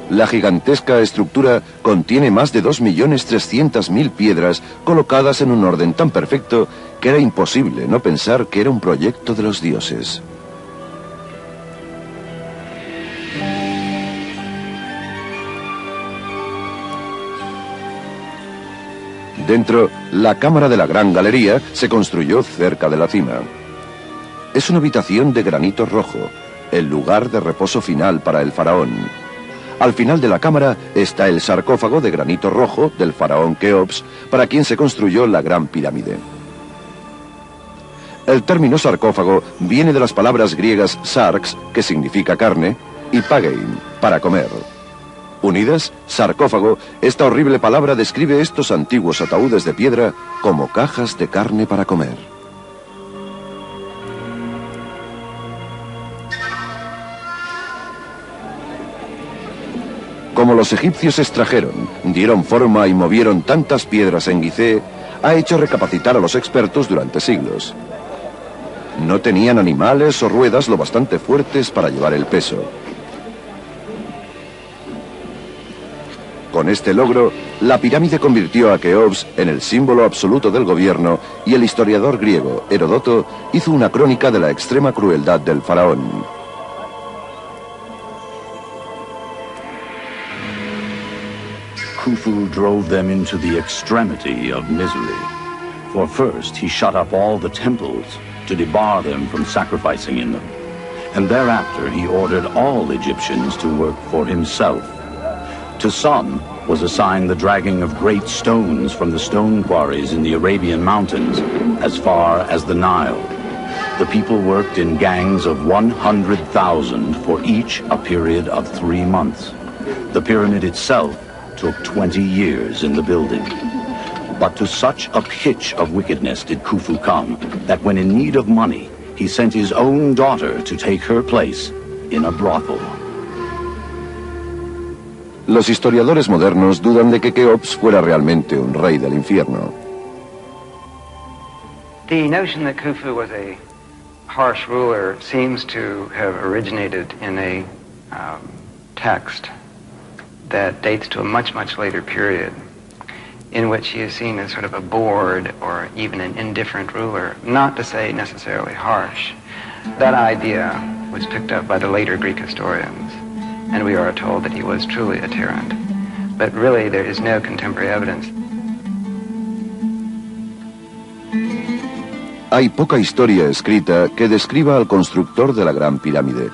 La gigantesca estructura contiene más de 2.300.000 piedras colocadas en un orden tan perfecto que era imposible no pensar que era un proyecto de los dioses. Dentro, la cámara de la Gran Galería se construyó cerca de la cima. Es una habitación de granito rojo, el lugar de reposo final para el faraón. Al final de la cámara está el sarcófago de granito rojo del faraón Keops, para quien se construyó la Gran Pirámide. El término sarcófago viene de las palabras griegas sarx, que significa carne, y pagein, para comer. Unidas, sarcófago, esta horrible palabra describe estos antiguos ataúdes de piedra como cajas de carne para comer. Como los egipcios extrajeron, dieron forma y movieron tantas piedras en Gizeh, ha hecho recapacitar a los expertos durante siglos. No tenían animales o ruedas lo bastante fuertes para llevar el peso. Con este logro, la pirámide convirtió a Keops en el símbolo absoluto del gobierno y el historiador griego Heródoto hizo una crónica de la extrema crueldad del faraón. Khufu drove them into the extremity of misery. For first, he shut up all the temples to debar them from sacrificing in them. And thereafter, he ordered all Egyptians to work for himself. To some was assigned the dragging of great stones from the stone quarries in the Arabian mountains as far as the Nile. The people worked in gangs of 100,000 for each a period of 3 months. The pyramid itself took 20 years in the building. But to such a pitch of wickedness did Khufu come, that when in need of money, he sent his own daughter to take her place in a brothel. Los historiadores modernos dudan de que Keops fuera realmente un rey del infierno. The notion that Khufu was a harsh ruler seems to have originated in a text that dates to a much, much later period, in which he is seen as sort of a bored or even an indifferent ruler, not to say necessarily harsh. That idea was picked up by the later Greek historians, and we are told that he was truly a tyrant. But really, there is no contemporary evidence. Hay poca historia escrita que describa al constructor de la Gran Pirámide.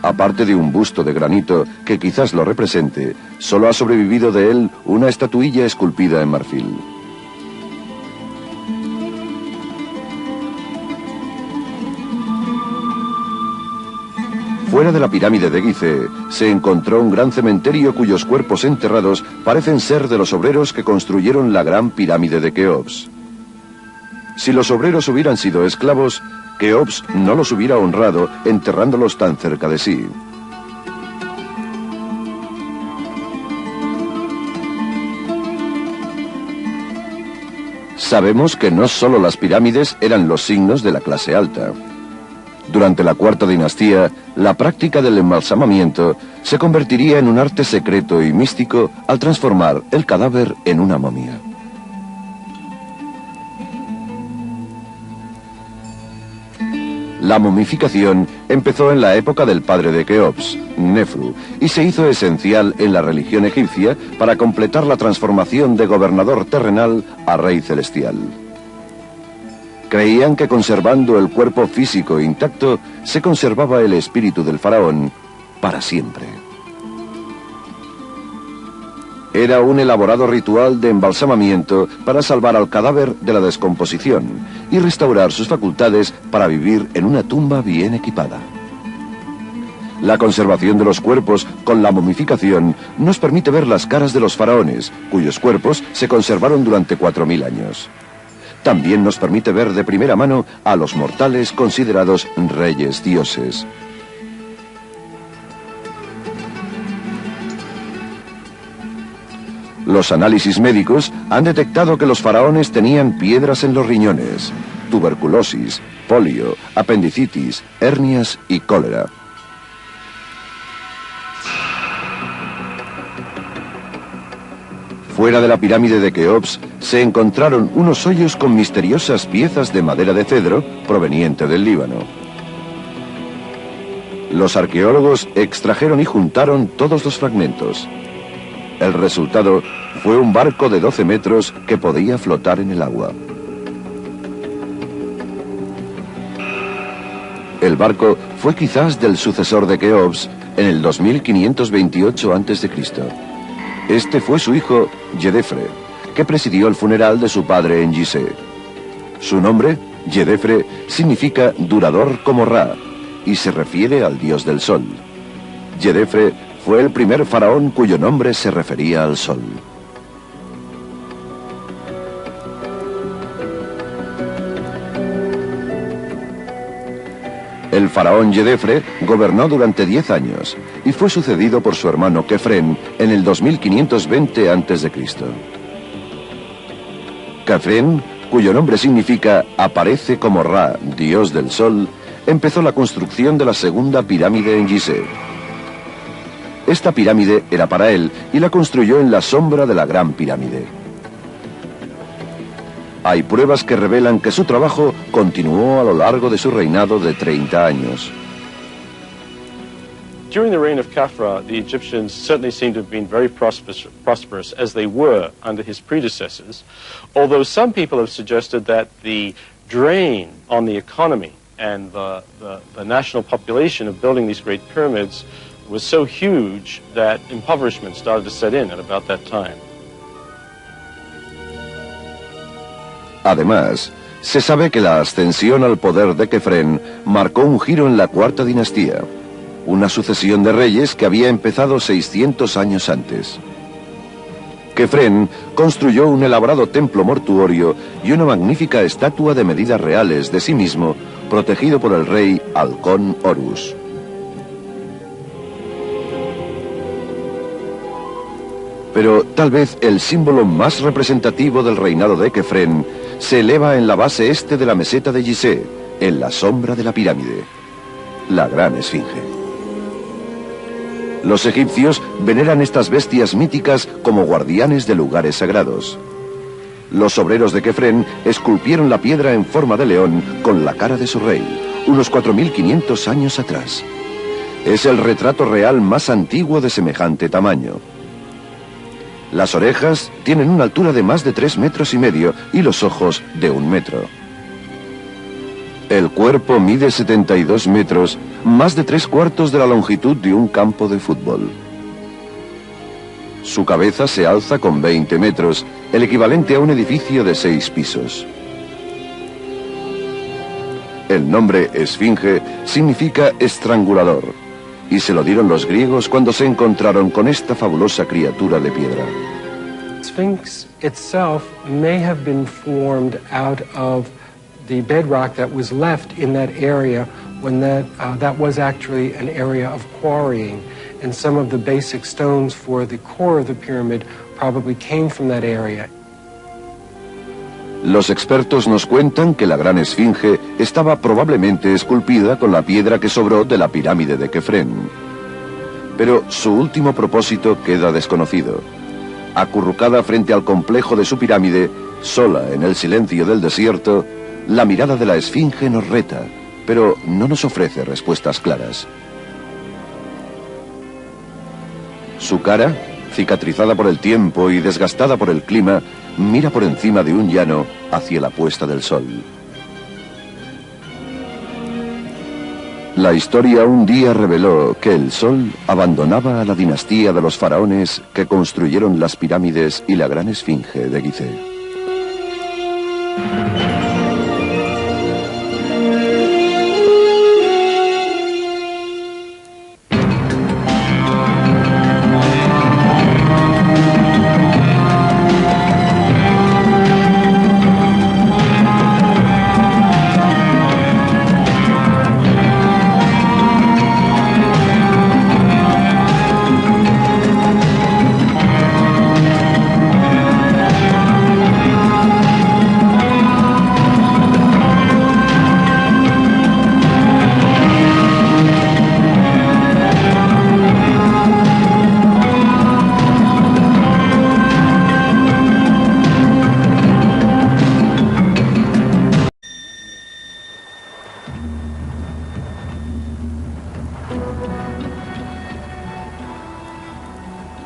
Aparte de un busto de granito que quizás lo represente, solo ha sobrevivido de él una estatuilla esculpida en marfil. Fuera de la pirámide de Gizeh se encontró un gran cementerio cuyos cuerpos enterrados parecen ser de los obreros que construyeron la Gran Pirámide de Keops. Si los obreros hubieran sido esclavos, Keops no los hubiera honrado enterrándolos tan cerca de sí. Sabemos que no solo las pirámides eran los signos de la clase alta. Durante la Cuarta Dinastía, la práctica del embalsamamiento se convertiría en un arte secreto y místico al transformar el cadáver en una momia. La momificación empezó en la época del padre de Keops, Nefru, y se hizo esencial en la religión egipcia para completar la transformación de gobernador terrenal a rey celestial. Creían que conservando el cuerpo físico intacto, se conservaba el espíritu del faraón para siempre. Era un elaborado ritual de embalsamamiento para salvar al cadáver de la descomposición y restaurar sus facultades para vivir en una tumba bien equipada. La conservación de los cuerpos con la momificación nos permite ver las caras de los faraones, cuyos cuerpos se conservaron durante 4000 años. También nos permite ver de primera mano a los mortales considerados reyes dioses. Los análisis médicos han detectado que los faraones tenían piedras en los riñones, tuberculosis, polio, apendicitis, hernias y cólera. Fuera de la pirámide de Keops se encontraron unos hoyos con misteriosas piezas de madera de cedro proveniente del Líbano. Los arqueólogos extrajeron y juntaron todos los fragmentos. El resultado fue un barco de 12 metros que podía flotar en el agua. El barco fue quizás del sucesor de Keops en el 2528 a.C. Este fue su hijo, Yedefre, que presidió el funeral de su padre en Gizeh. Su nombre, Yedefre, significa durador como Ra, y se refiere al dios del sol. Yedefre fue el primer faraón cuyo nombre se refería al sol. El faraón Yedefre gobernó durante 10 años y fue sucedido por su hermano Kefren en el 2520 a.C. Kefren, cuyo nombre significa aparece como Ra, dios del sol, empezó la construcción de la segunda pirámide en Gizeh. Esta pirámide era para él y la construyó en la sombra de la Gran Pirámide. Hay pruebas que revelan que su trabajo continuó a lo largo de su reinado de 30 años. During the reign of Khafra, the Egyptians certainly seem to have been very prosperous as they were under his predecessors, although some people have suggested that the drain on the economy and the national population of building these great pyramids was so huge that impoverishment started to set in at about that time. Además, se sabe que la ascensión al poder de Kefren marcó un giro en la Cuarta Dinastía, una sucesión de reyes que había empezado 600 años antes. Kefren construyó un elaborado templo mortuorio y una magnífica estatua de medidas reales de sí mismo, protegido por el rey Halcón Horus. Pero tal vez el símbolo más representativo del reinado de Kefren se eleva en la base este de la meseta de Gizeh, en la sombra de la pirámide, la Gran Esfinge. Los egipcios veneran estas bestias míticas como guardianes de lugares sagrados. Los obreros de Kefren esculpieron la piedra en forma de león con la cara de su rey, unos 4.500 años atrás. Es el retrato real más antiguo de semejante tamaño. Las orejas tienen una altura de más de 3,5 metros y los ojos de 1 metro. El cuerpo mide 72 metros, más de 3/4 de la longitud de un campo de fútbol. Su cabeza se alza con 20 metros, el equivalente a un edificio de 6 pisos. El nombre Esfinge significa estrangulador, y se lo dieron los griegos cuando se encontraron con esta fabulosa criatura de piedra. Sphinx itself may have been formed out of the bedrock that was left in that area when that was actually an area of quarrying. And some of the basic stones for the core of the pyramid probably came from that area. Los expertos nos cuentan que la Gran Esfinge estaba probablemente esculpida con la piedra que sobró de la pirámide de Kefren. Pero su último propósito queda desconocido. Acurrucada frente al complejo de su pirámide, sola en el silencio del desierto, la mirada de la Esfinge nos reta, pero no nos ofrece respuestas claras. Su cara, cicatrizada por el tiempo y desgastada por el clima, mira por encima de un llano hacia la puesta del sol. La historia un día reveló que el sol abandonaba a la dinastía de los faraones que construyeron las pirámides y la Gran Esfinge de Gizeh.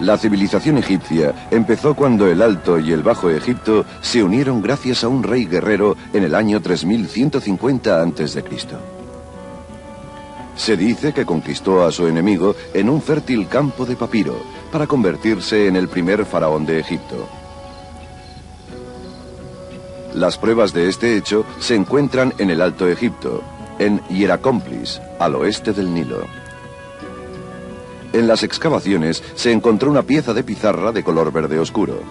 La civilización egipcia empezó cuando el Alto y el Bajo Egipto se unieron gracias a un rey guerrero en el año 3150 a.C. Se dice que conquistó a su enemigo en un fértil campo de papiro para convertirse en el primer faraón de Egipto. Las pruebas de este hecho se encuentran en el Alto Egipto, en Hierakonpolis, al oeste del Nilo. En las excavaciones se encontró una pieza de pizarra de color verde oscuro.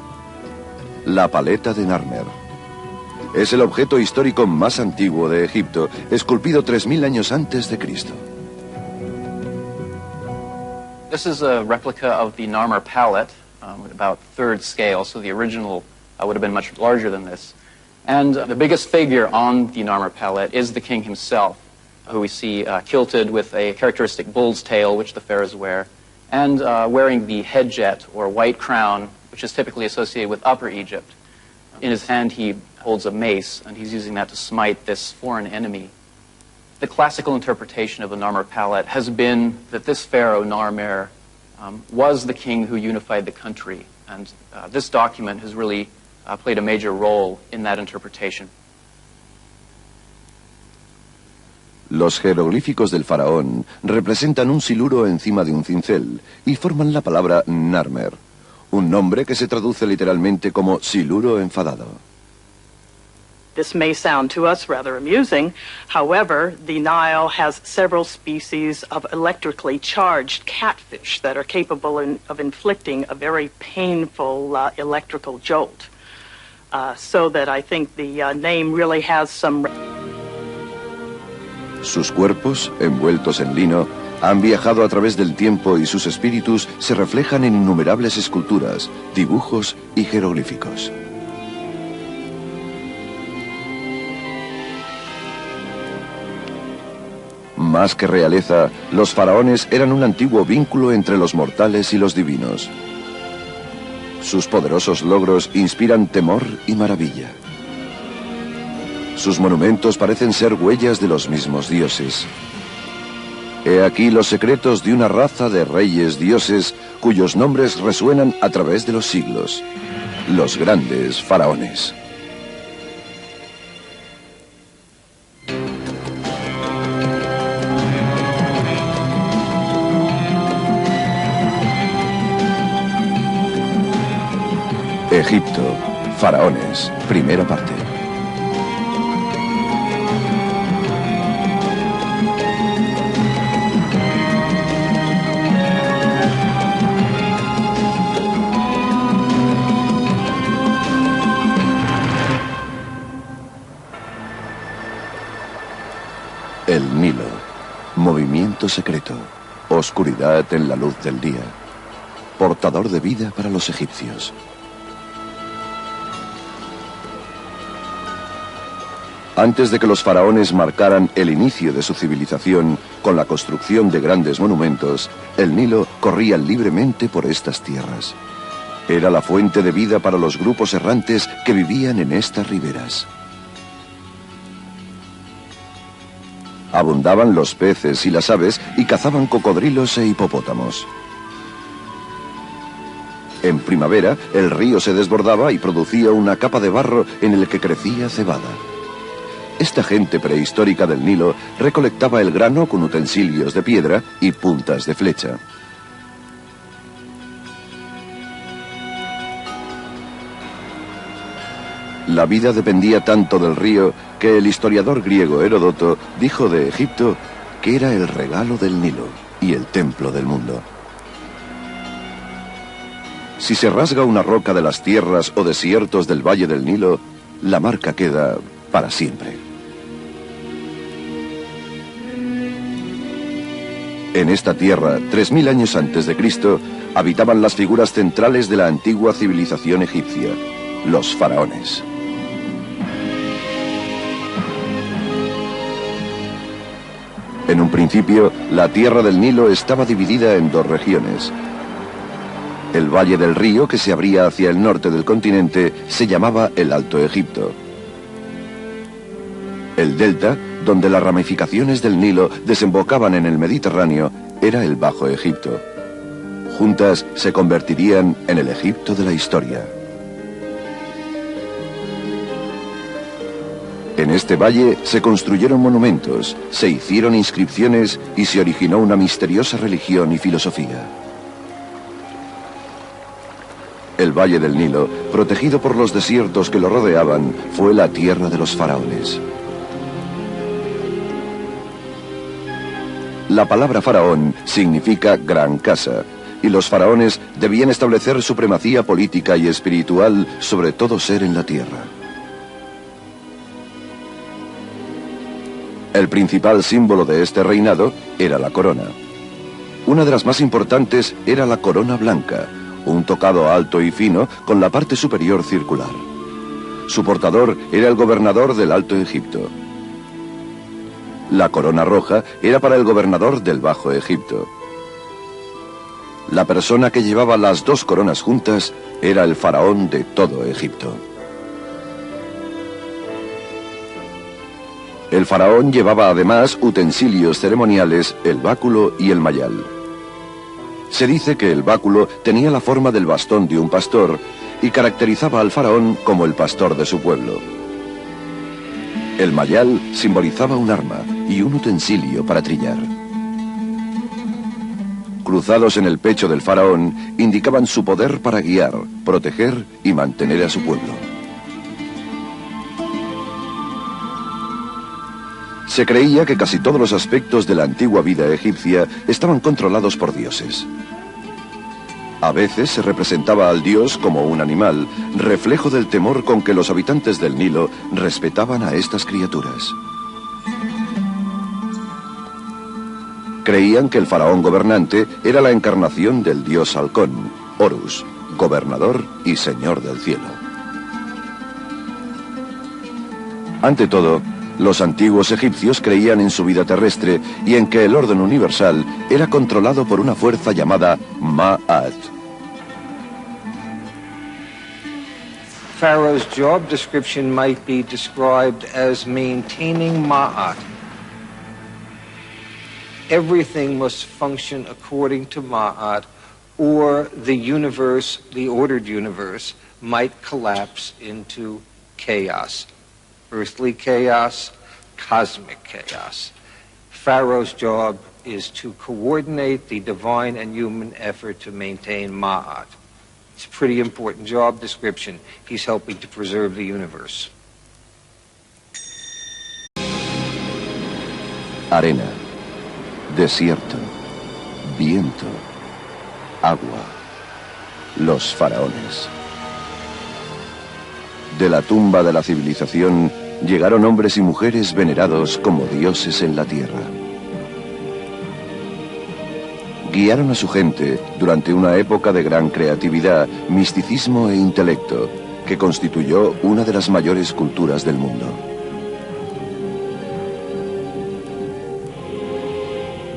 La paleta de Narmer. Es el objeto histórico más antiguo de Egipto, esculpido 3.000 años antes de Cristo. This is a replica of the Narmer palette, about 3rd scale, so the original would have been much larger than this. And the biggest figure on the Narmer palette is the king himself, who we see kilted with a characteristic bull's tail, which the pharaohs wear, and wearing the headjet, or white crown, which is typically associated with Upper Egypt. In his hand he holds a mace, and he's using that to smite this foreign enemy. The classical interpretation of the Narmer palette has been that this pharaoh, Narmer, was the king who unified the country, and this document has really played a major role in that interpretation. Los jeroglíficos del faraón representan un siluro encima de un cincel y forman la palabra Narmer, un nombre que se traduce literalmente como siluro enfadado. This may sound to us rather amusing. However, the Nile has several species of electrically charged catfish that are capable of inflicting a very painful electrical jolt. So that I think the name really has some... Sus cuerpos, envueltos en lino, han viajado a través del tiempo y sus espíritus se reflejan en innumerables esculturas, dibujos y jeroglíficos. Más que realeza, los faraones eran un antiguo vínculo entre los mortales y los divinos. Sus poderosos logros inspiran temor y maravilla. Sus monumentos parecen ser huellas de los mismos dioses. He aquí los secretos de una raza de reyes dioses cuyos nombres resuenan a través de los siglos. Los grandes faraones. Egipto, faraones, primera parte. El Nilo, movimiento secreto, oscuridad en la luz del día, portador de vida para los egipcios. Antes de que los faraones marcaran el inicio de su civilización con la construcción de grandes monumentos, el Nilo corría libremente por estas tierras. Era la fuente de vida para los grupos errantes que vivían en estas riberas. Abundaban los peces y las aves y cazaban cocodrilos e hipopótamos. En primavera, el río se desbordaba y producía una capa de barro en el que crecía cebada. Esta gente prehistórica del Nilo recolectaba el grano con utensilios de piedra y puntas de flecha. La vida dependía tanto del río que el historiador griego Heródoto dijo de Egipto que era el regalo del Nilo y el templo del mundo. Si se rasga una roca de las tierras o desiertos del valle del Nilo, la marca queda para siempre. En esta tierra, 3000 años antes de Cristo, habitaban las figuras centrales de la antigua civilización egipcia, los faraones. En un principio, la tierra del Nilo estaba dividida en dos regiones. El valle del río, que se abría hacia el norte del continente, se llamaba el Alto Egipto. El delta, donde las ramificaciones del Nilo desembocaban en el Mediterráneo, era el Bajo Egipto. Juntas se convertirían en el Egipto de la historia. En este valle se construyeron monumentos, se hicieron inscripciones y se originó una misteriosa religión y filosofía. El valle del Nilo, protegido por los desiertos que lo rodeaban, fue la tierra de los faraones. La palabra faraón significa gran casa, y los faraones debían establecer supremacía política y espiritual sobre todo ser en la tierra. El principal símbolo de este reinado era la corona. Una de las más importantes era la corona blanca, un tocado alto y fino con la parte superior circular. Su portador era el gobernador del Alto Egipto. La corona roja era para el gobernador del Bajo Egipto. La persona que llevaba las dos coronas juntas era el faraón de todo Egipto. El faraón llevaba además utensilios ceremoniales, el báculo y el mayal. Se dice que el báculo tenía la forma del bastón de un pastor y caracterizaba al faraón como el pastor de su pueblo. El mayal simbolizaba un arma y un utensilio para trillar. Cruzados en el pecho del faraón, indicaban su poder para guiar, proteger y mantener a su pueblo. Se creía que casi todos los aspectos de la antigua vida egipcia estaban controlados por dioses. A veces se representaba al dios como un animal, reflejo del temor con que los habitantes del Nilo respetaban a estas criaturas. Creían que el faraón gobernante era la encarnación del dios halcón, Horus, gobernador y señor del cielo. Ante todo, los antiguos egipcios creían en su vida terrestre y en que el orden universal era controlado por una fuerza llamada Ma'at. Pharaoh's job description might be described as maintaining Ma'at. Everything must function according to Ma'at, or the universe, the ordered universe, might collapse into chaos. Earthly chaos, cosmic chaos. Pharaoh's job is to coordinate the divine and human effort to maintain Ma'at. It's a pretty important job description. He's helping to preserve the universe. Arena, desierto, viento, agua, los faraones. De la tumba de la civilización llegaron hombres y mujeres venerados como dioses en la tierra. Guiaron a su gente durante una época de gran creatividad, misticismo e intelecto, que constituyó una de las mayores culturas del mundo.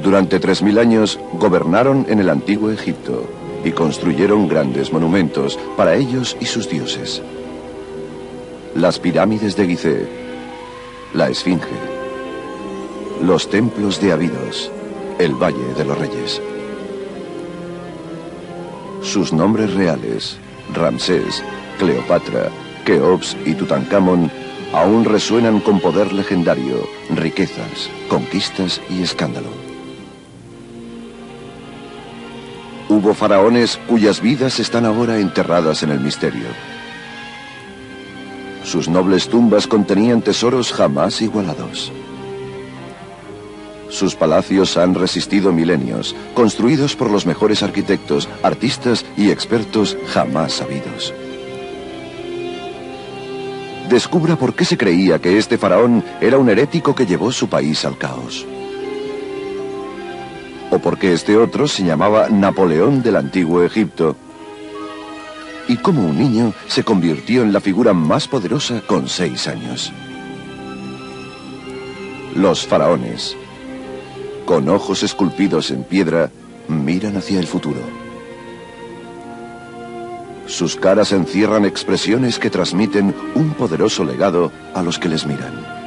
Durante 3000 años gobernaron en el antiguo Egipto y construyeron grandes monumentos para ellos y sus dioses. Las pirámides de Gizeh, la Esfinge, los templos de Abidos, el Valle de los Reyes. Sus nombres reales, Ramsés, Cleopatra, Keops y Tutankamón, aún resuenan con poder legendario, riquezas, conquistas y escándalo. Hubo faraones cuyas vidas están ahora enterradas en el misterio. Sus nobles tumbas contenían tesoros jamás igualados. Sus palacios han resistido milenios, construidos por los mejores arquitectos, artistas y expertos jamás sabidos. Descubra por qué se creía que este faraón era un herético que llevó su país al caos. O por qué este otro se llamaba Napoleón del antiguo Egipto. Y cómo un niño se convirtió en la figura más poderosa con 6 años. Los faraones, con ojos esculpidos en piedra, miran hacia el futuro. Sus caras encierran expresiones que transmiten un poderoso legado a los que les miran.